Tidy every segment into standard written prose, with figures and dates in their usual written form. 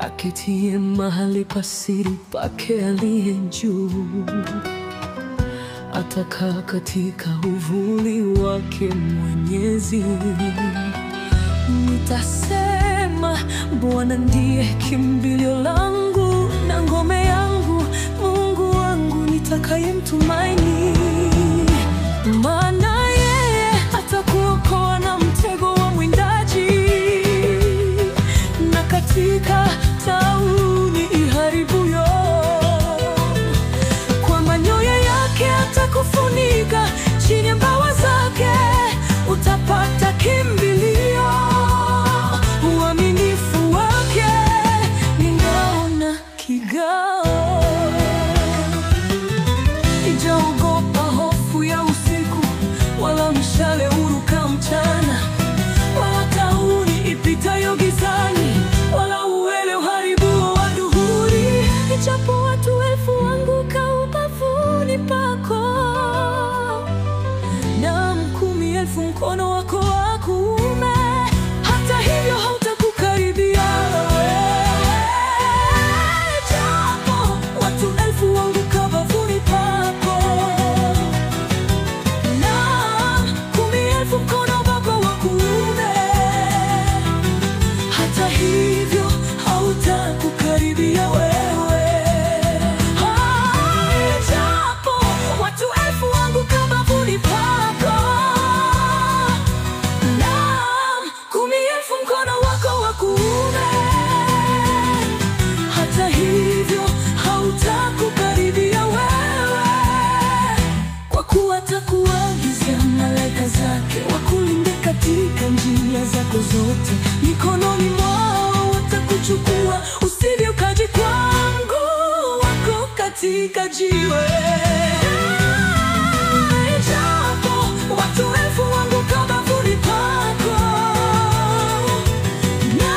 aketie mahali pasiri pake aliye juu. Atakaa katika uvuli wake Mwenyezi. Nitasema, Bwana ndiye kimbilio langu na ngome yangu, Mungu wangu nitakayemtumaini. Maana yeye atakuokoa na mtego wa mwindaji, na katika tauni iharibuyo. Kwa manyoya yake atakufunika, chini ya mbawa zake utapata kimbilio. Uaminifu wake ni ngao na kigao. Sijaogopa hofu ya usiku, wala mshale uruka mchana, wala tauni ipitayo gizani, wala uwele uharibuo adhuhuri. Ijapo watu 1000 waanguka ubavuni pako, na 10,000 mkono wako wa kuume, hata hivyo hautakukaribia. Ijapo watu 1000 waanguka ubavuni pako, na 10,000 mkono wako wa kuume, hata hivyo hautakukaribia wewe. Ijapo watu 1000 waanguka ubavuni pako, na 10,000 mkono wako wa kuume, hata hivyo hautakukaribia wewe. Kwa kuwa atakuagiza malaika zake wakulinde katika njia zako zote, mikononi mwao watakuchukua, usije ukajikwaa mguu wako katika jiwe. Ijapo watu 1000 waanguka ubavuni pako, na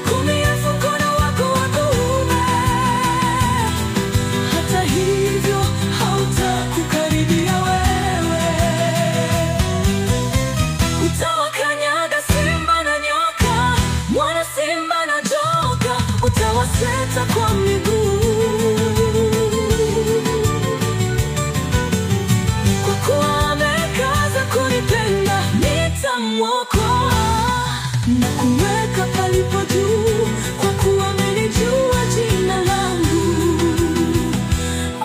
10,000 mkono wako wa kuume, hata hivyo hautakukaribia wewe. Utawakanyaga simba na nyoka, mwana simba na joka, utawaseta kwa miguu. Kwa kuwa amekaza kunipenda, nitamwokoa na kumweka palipo juu. Kwa kuwa amenijua jina langu,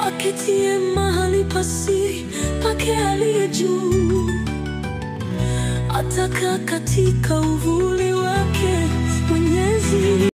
aketie mahali pasiri pake aliye juu, atakaa katika uvuli